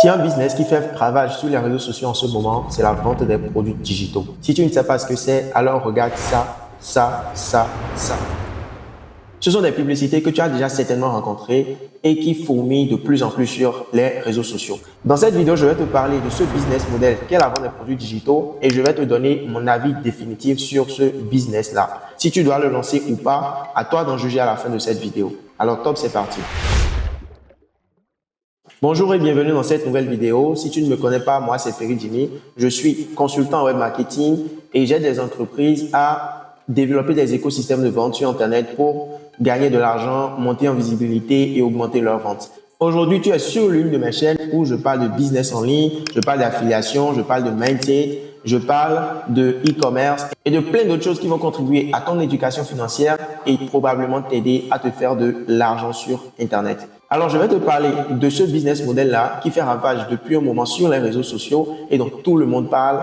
S'il y a un business qui fait ravage sur les réseaux sociaux en ce moment, c'est la vente des produits digitaux. Si tu ne sais pas ce que c'est, alors regarde ça. Ce sont des publicités que tu as déjà certainement rencontrées et qui fourmillent de plus en plus sur les réseaux sociaux. Dans cette vidéo, je vais te parler de ce business model qu'est la vente des produits digitaux et je vais te donner mon avis définitif sur ce business-là. Si tu dois le lancer ou pas, à toi d'en juger à la fin de cette vidéo. Alors top, c'est parti. Bonjour et bienvenue dans cette nouvelle vidéo. Si tu ne me connais pas, moi c'est Ferry Jimmy. Je suis consultant en web marketing et j'aide des entreprises à développer des écosystèmes de vente sur Internet pour gagner de l'argent, monter en visibilité et augmenter leurs ventes. Aujourd'hui, tu es sur l'une de mes chaînes où je parle de business en ligne, je parle d'affiliation, je parle de mindset, je parle de e-commerce et de plein d'autres choses qui vont contribuer à ton éducation financière et probablement t'aider à te faire de l'argent sur Internet. Alors, je vais te parler de ce business model-là qui fait ravage depuis un moment sur les réseaux sociaux et dont tout le monde parle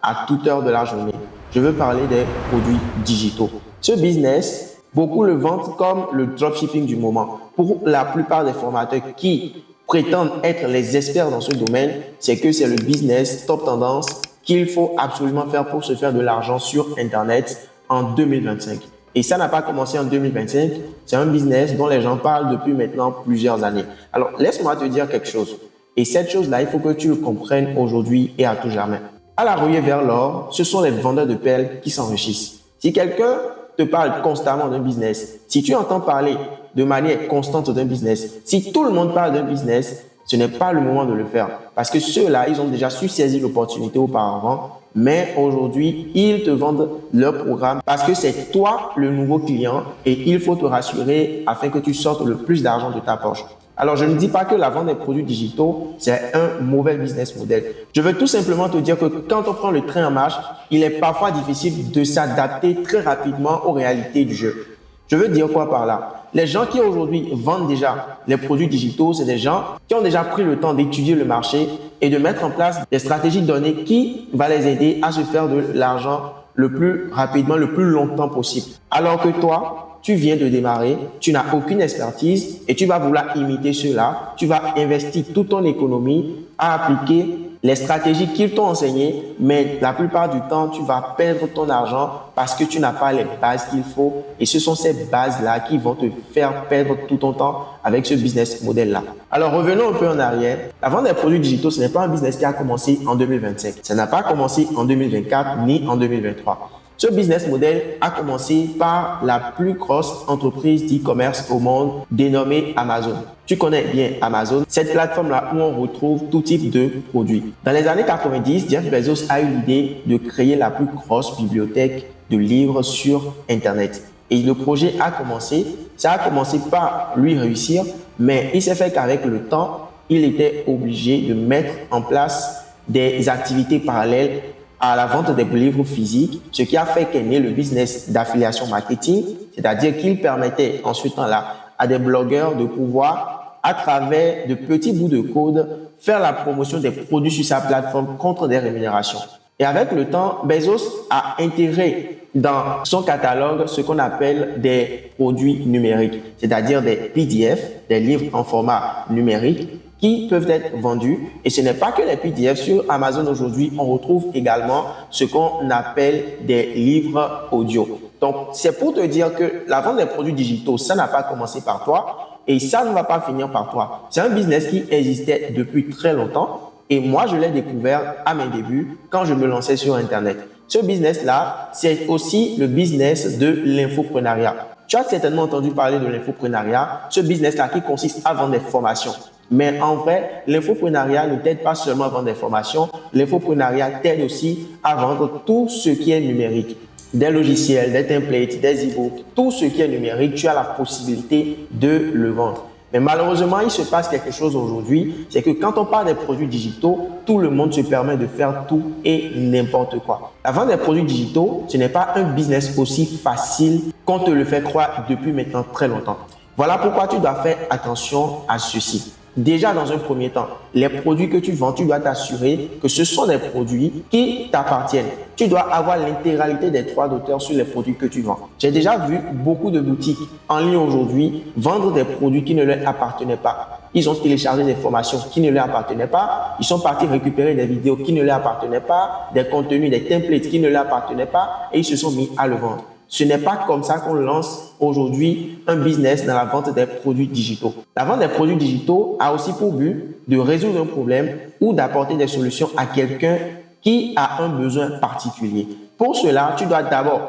à toute heure de la journée. Je veux parler des produits digitaux. Ce business, beaucoup le vendent comme le dropshipping du moment. Pour la plupart des formateurs qui prétendent être les experts dans ce domaine, c'est que c'est le business top tendance qu'il faut absolument faire pour se faire de l'argent sur Internet en 2025. Et ça n'a pas commencé en 2025, c'est un business dont les gens parlent depuis maintenant plusieurs années. Alors, laisse-moi te dire quelque chose. Et cette chose-là, il faut que tu le comprennes aujourd'hui et à tout jamais. À la ruée vers l'or, ce sont les vendeurs de perles qui s'enrichissent. Si quelqu'un te parle constamment d'un business, si tu entends parler de manière constante d'un business, si tout le monde parle d'un business, ce n'est pas le moment de le faire. Parce que ceux-là, ils ont déjà su saisir l'opportunité auparavant, mais aujourd'hui, ils te vendent leur programme parce que c'est toi le nouveau client et il faut te rassurer afin que tu sortes le plus d'argent de ta poche. Alors, je ne dis pas que la vente des produits digitaux, c'est un mauvais business model. Je veux tout simplement te dire que quand on prend le train en marche, il est parfois difficile de s'adapter très rapidement aux réalités du jeu. Je veux dire quoi par là? Les gens qui aujourd'hui vendent déjà les produits digitaux, c'est des gens qui ont déjà pris le temps d'étudier le marché et de mettre en place des stratégies données qui vont les aider à se faire de l'argent le plus rapidement, le plus longtemps possible. Alors que toi, tu viens de démarrer, tu n'as aucune expertise et tu vas vouloir imiter ceux-là. Tu vas investir toute ton économie à appliquer les stratégies qu'ils t'ont enseignées, mais la plupart du temps, tu vas perdre ton argent parce que tu n'as pas les bases qu'il faut. Et ce sont ces bases-là qui vont te faire perdre tout ton temps avec ce business model-là. Alors, revenons un peu en arrière. La vente des produits digitaux, ce n'est pas un business qui a commencé en 2025. Ça n'a pas commencé en 2024 ni en 2023. Ce business model a commencé par la plus grosse entreprise d'e-commerce au monde dénommée Amazon. Tu connais bien Amazon, cette plateforme-là où on retrouve tout type de produits. Dans les années 90, Jeff Bezos a eu l'idée de créer la plus grosse bibliothèque de livres sur Internet. Et le projet a commencé, ça a commencé par lui réussir, mais il s'est fait qu'avec le temps, il était obligé de mettre en place des activités parallèles à la vente des livres physiques, ce qui a fait qu'est né le business d'affiliation marketing, c'est-à-dire qu'il permettait en ce temps-là à des blogueurs de pouvoir, à travers de petits bouts de code, faire la promotion des produits sur sa plateforme contre des rémunérations. Et avec le temps, Bezos a intégré dans son catalogue ce qu'on appelle des produits numériques, c'est-à-dire des PDF, des livres en format numérique, qui peuvent être vendus. Et ce n'est pas que les PDF. Sur Amazon aujourd'hui, on retrouve également ce qu'on appelle des livres audio. Donc, c'est pour te dire que la vente des produits digitaux, ça n'a pas commencé par toi et ça ne va pas finir par toi. C'est un business qui existait depuis très longtemps et moi, je l'ai découvert à mes débuts quand je me lançais sur Internet. Ce business-là, c'est aussi le business de l'infoprenariat. Tu as certainement entendu parler de l'infoprenariat, ce business-là qui consiste à vendre des formations. Mais en vrai, l'infoprenariat ne t'aide pas seulement à vendre des formations, l'infoprenariat t'aide aussi à vendre tout ce qui est numérique. Des logiciels, des templates, des e-books, tout ce qui est numérique, tu as la possibilité de le vendre. Mais malheureusement, il se passe quelque chose aujourd'hui, c'est que quand on parle des produits digitaux, tout le monde se permet de faire tout et n'importe quoi. La vente des produits digitaux, ce n'est pas un business aussi facile qu'on te le fait croire depuis maintenant très longtemps. Voilà pourquoi tu dois faire attention à ceci. Déjà, dans un premier temps, les produits que tu vends, tu dois t'assurer que ce sont des produits qui t'appartiennent. Tu dois avoir l'intégralité des droits d'auteur sur les produits que tu vends. J'ai déjà vu beaucoup de boutiques en ligne aujourd'hui vendre des produits qui ne leur appartenaient pas. ils ont téléchargé des formations qui ne leur appartenaient pas, ils sont partis récupérer des vidéos qui ne leur appartenaient pas, des contenus, des templates qui ne leur appartenaient pas et ils se sont mis à le vendre. Ce n'est pas comme ça qu'on lance aujourd'hui un business dans la vente des produits digitaux. La vente des produits digitaux a aussi pour but de résoudre un problème ou d'apporter des solutions à quelqu'un qui a un besoin particulier. Pour cela, tu dois d'abord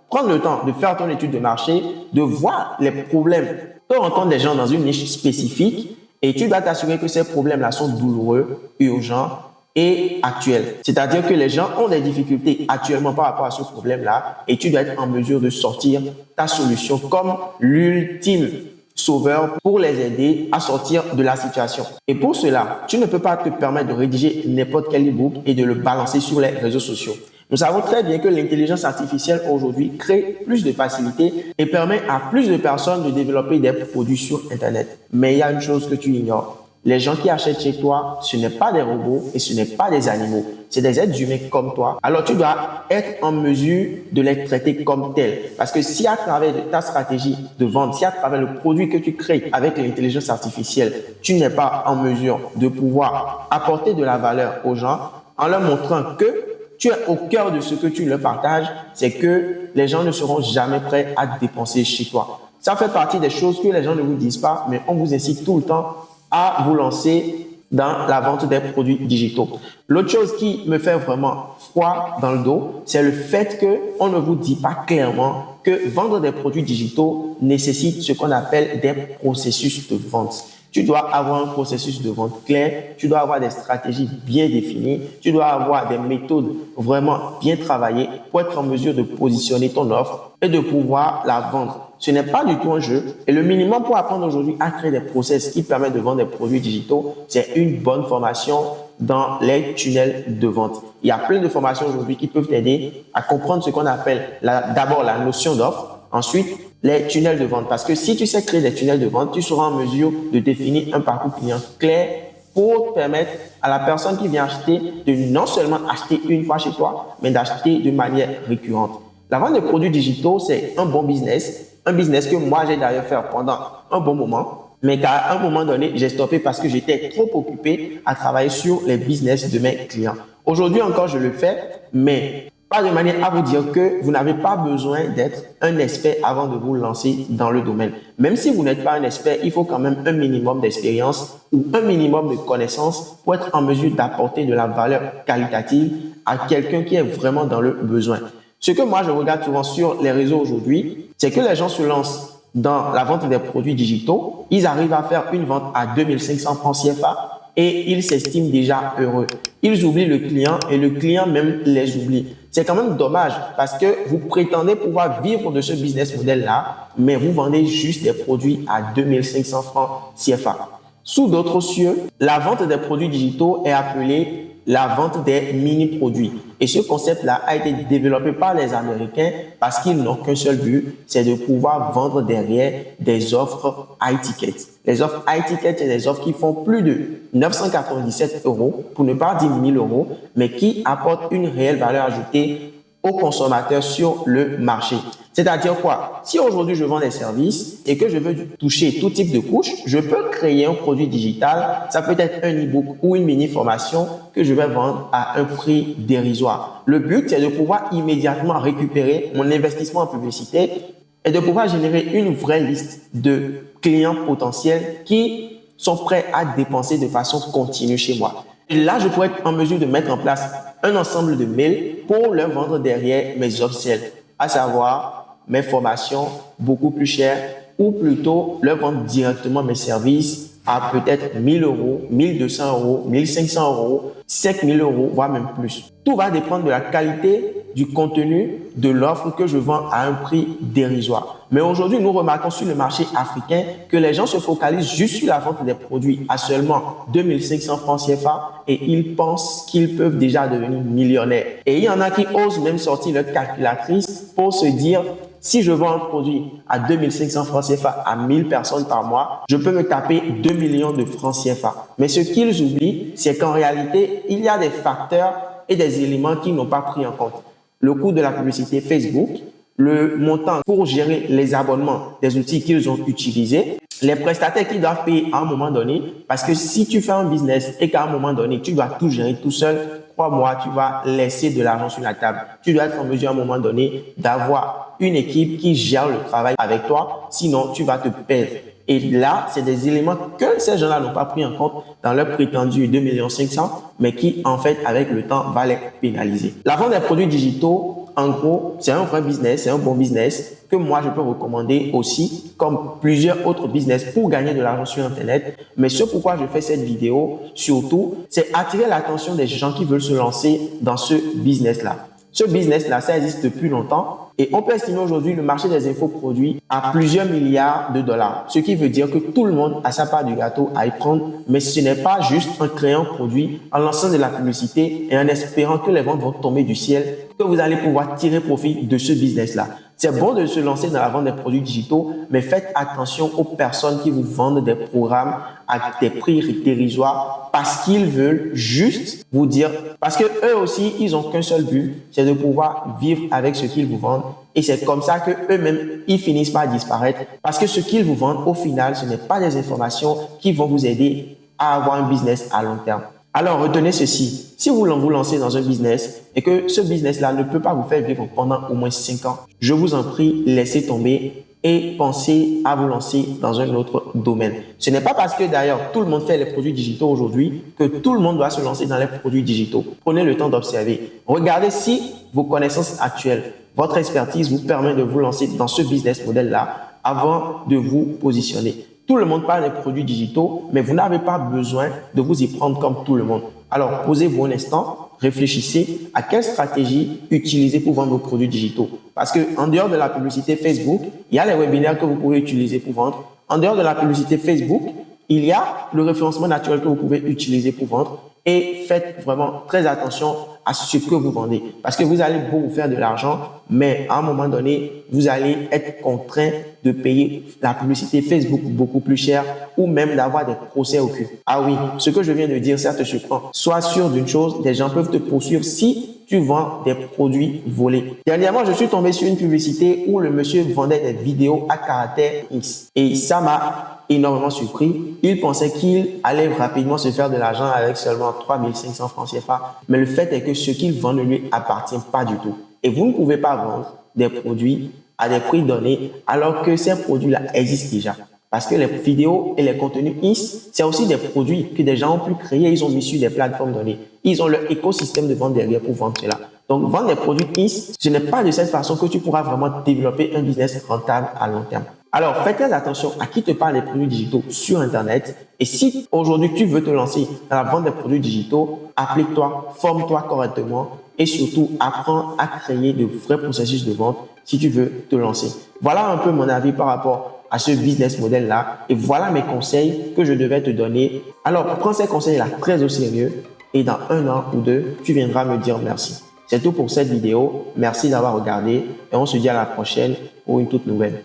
prendre le temps de faire ton étude de marché, de voir les problèmes que rencontrent des gens dans une niche spécifique et tu dois t'assurer que ces problèmes-là sont douloureux, urgents et actuels. C'est-à-dire que les gens ont des difficultés actuellement par rapport à ce problème-là et tu dois être en mesure de sortir ta solution comme l'ultime sauveur pour les aider à sortir de la situation. Et pour cela, tu ne peux pas te permettre de rédiger n'importe quel e-book et de le balancer sur les réseaux sociaux. Nous savons très bien que l'intelligence artificielle aujourd'hui crée plus de facilité et permet à plus de personnes de développer des produits sur Internet. Mais il y a une chose que tu ignores. Les gens qui achètent chez toi, ce n'est pas des robots et ce n'est pas des animaux. C'est des êtres humains comme toi. Alors, tu dois être en mesure de les traiter comme tels. Parce que si à travers ta stratégie de vente, si à travers le produit que tu crées avec l'intelligence artificielle, tu n'es pas en mesure de pouvoir apporter de la valeur aux gens en leur montrant que tu es au cœur de ce que tu leur partages, c'est que les gens ne seront jamais prêts à dépenser chez toi. Ça fait partie des choses que les gens ne vous disent pas, mais on vous incite tout le temps à vous lancer dans la vente des produits digitaux. L'autre chose qui me fait vraiment froid dans le dos, c'est le fait qu'on ne vous dit pas clairement que vendre des produits digitaux nécessite ce qu'on appelle des processus de vente. Tu dois avoir un processus de vente clair, tu dois avoir des stratégies bien définies, tu dois avoir des méthodes vraiment bien travaillées pour être en mesure de positionner ton offre et de pouvoir la vendre. Ce n'est pas du tout un jeu. Et le minimum pour apprendre aujourd'hui à créer des process qui permettent de vendre des produits digitaux, c'est une bonne formation dans les tunnels de vente. Il y a plein de formations aujourd'hui qui peuvent t'aider à comprendre ce qu'on appelle d'abord la notion d'offre, ensuite les tunnels de vente. Parce que si tu sais créer des tunnels de vente, tu seras en mesure de définir un parcours client clair pour permettre à la personne qui vient acheter de non seulement acheter une fois chez toi, mais d'acheter de manière récurrente. La vente de produits digitaux, c'est un bon business. Un business que moi, j'ai d'ailleurs fait pendant un bon moment, mais qu'à un moment donné, j'ai stoppé parce que j'étais trop occupé à travailler sur les business de mes clients. Aujourd'hui encore, je le fais, mais pas de manière à vous dire que vous n'avez pas besoin d'être un expert avant de vous lancer dans le domaine. Même si vous n'êtes pas un expert, il faut quand même un minimum d'expérience ou un minimum de connaissances pour être en mesure d'apporter de la valeur qualitative à quelqu'un qui est vraiment dans le besoin. Ce que moi, je regarde souvent sur les réseaux aujourd'hui, c'est que les gens se lancent dans la vente des produits digitaux. Ils arrivent à faire une vente à 2500 francs CFA et ils s'estiment déjà heureux. Ils oublient le client et le client même les oublie. C'est quand même dommage parce que vous prétendez pouvoir vivre de ce business model-là, mais vous vendez juste des produits à 2500 francs CFA. Sous d'autres cieux, la vente des produits digitaux est appelée la vente des mini-produits. Et ce concept-là a été développé par les Américains parce qu'ils n'ont qu'un seul but, c'est de pouvoir vendre derrière des offres high ticket. Les offres high ticket, c'est des offres qui font plus de 997 €, pour ne pas dire 1000 €, mais qui apportent une réelle valeur ajoutée aux consommateurs sur le marché. C'est-à-dire quoi? Si aujourd'hui je vends des services et que je veux toucher tout type de couches, je peux créer un produit digital. Ça peut être un e-book ou une mini-formation que je vais vendre à un prix dérisoire. Le but, c'est de pouvoir immédiatement récupérer mon investissement en publicité et de pouvoir générer une vraie liste de clients potentiels qui sont prêts à dépenser de façon continue chez moi. Et là, je pourrais être en mesure de mettre en place un ensemble de mails pour leur vendre derrière mes upsells, à savoir mes formations beaucoup plus chères ou plutôt leur vendre directement mes services à peut-être 1000 €, 1200 €, 1500 €, 5000 €, voire même plus. Tout va dépendre de la qualité du contenu de l'offre que je vends à un prix dérisoire. Mais aujourd'hui, nous remarquons sur le marché africain que les gens se focalisent juste sur la vente des produits à seulement 2500 francs CFA et ils pensent qu'ils peuvent déjà devenir millionnaires. Et il y en a qui osent même sortir leur calculatrice pour se dire: si je vends un produit à 2500 francs CFA à 1000 personnes par mois, je peux me taper 2 millions de francs CFA. Mais ce qu'ils oublient, c'est qu'en réalité, il y a des facteurs et des éléments qu'ils n'ont pas pris en compte. Le coût de la publicité Facebook, le montant pour gérer les abonnements des outils qu'ils ont utilisés, les prestataires qui doivent payer à un moment donné, parce que si tu fais un business et qu'à un moment donné, tu dois tout gérer tout seul, crois-moi, tu vas laisser de l'argent sur la table. Tu dois être en mesure à un moment donné d'avoir une équipe qui gère le travail avec toi, sinon tu vas te perdre. Et là, c'est des éléments que ces gens-là n'ont pas pris en compte dans leur prétendu 2,5 millions, mais qui, en fait, avec le temps, va les pénaliser. La vente des produits digitaux, en gros, c'est un vrai business, c'est un bon business que moi, je peux recommander aussi, comme plusieurs autres business pour gagner de l'argent sur Internet. Mais ce pourquoi je fais cette vidéo, surtout, c'est attirer l'attention des gens qui veulent se lancer dans ce business-là. Ce business-là, ça existe depuis longtemps et on peut estimer aujourd'hui le marché des infoproduits à plusieurs milliards de dollars. Ce qui veut dire que tout le monde a sa part du gâteau à y prendre, mais ce n'est pas juste en créant un produit, en lançant de la publicité et en espérant que les ventes vont tomber du ciel, que vous allez pouvoir tirer profit de ce business-là. C'est bon de se lancer dans la vente des produits digitaux, mais faites attention aux personnes qui vous vendent des programmes à des prix dérisoires parce qu'ils veulent juste vous dire, parce que eux aussi, ils ont qu'un seul but, c'est de pouvoir vivre avec ce qu'ils vous vendent. Et c'est comme ça que eux-mêmes, ils finissent par disparaître parce que ce qu'ils vous vendent, au final, ce n'est pas des informations qui vont vous aider à avoir un business à long terme. Alors, retenez ceci. Si vous vous lancez dans un business et que ce business-là ne peut pas vous faire vivre pendant au moins 5 ans, je vous en prie, laissez tomber et pensez à vous lancer dans un autre domaine. Ce n'est pas parce que d'ailleurs tout le monde fait les produits digitaux aujourd'hui que tout le monde doit se lancer dans les produits digitaux. Prenez le temps d'observer. Regardez si vos connaissances actuelles, votre expertise vous permet de vous lancer dans ce business model-là avant de vous positionner. Tout le monde parle des produits digitaux, mais vous n'avez pas besoin de vous y prendre comme tout le monde. Alors, posez-vous un instant, réfléchissez à quelle stratégie utiliser pour vendre vos produits digitaux. Parce que en dehors de la publicité Facebook, il y a les webinaires que vous pouvez utiliser pour vendre. En dehors de la publicité Facebook, il y a le référencement naturel que vous pouvez utiliser pour vendre. Et faites vraiment très attention à ce que vous vendez. Parce que vous allez beaucoup faire de l'argent, mais à un moment donné, vous allez être contraint de payer la publicité Facebook beaucoup plus cher ou même d'avoir des procès au cul. Ah oui, ce que je viens de dire, ça te surprend. Sois sûr d'une chose, des gens peuvent te poursuivre si tu vends des produits volés. Dernièrement, je suis tombé sur une publicité où le monsieur vendait des vidéos à caractère X. Et ça m'a énormément surpris. Il pensait qu'il allait rapidement se faire de l'argent avec seulement 3500 francs CFA. Mais le fait est que ce qu'il vend ne lui appartient pas du tout. Et vous ne pouvez pas vendre des produits à des prix donnés alors que ces produits-là existent déjà. Parce que les vidéos et les contenus X, c'est aussi des produits que des gens ont pu créer, ils ont mis sur des plateformes données. Ils ont leur écosystème de vente derrière pour vendre cela. Donc, vendre des produits X, ce n'est pas de cette façon que tu pourras vraiment développer un business rentable à long terme. Alors, faites très attention à qui te parle des produits digitaux sur Internet. Et si aujourd'hui tu veux te lancer dans la vente des produits digitaux, applique-toi, forme-toi correctement et surtout apprends à créer de vrais processus de vente si tu veux te lancer. Voilà un peu mon avis par rapport à ce business model-là. Et voilà mes conseils que je devais te donner. Alors, prends ces conseils-là très au sérieux et dans 1 an ou 2, tu viendras me dire merci. C'est tout pour cette vidéo. Merci d'avoir regardé et on se dit à la prochaine pour une toute nouvelle.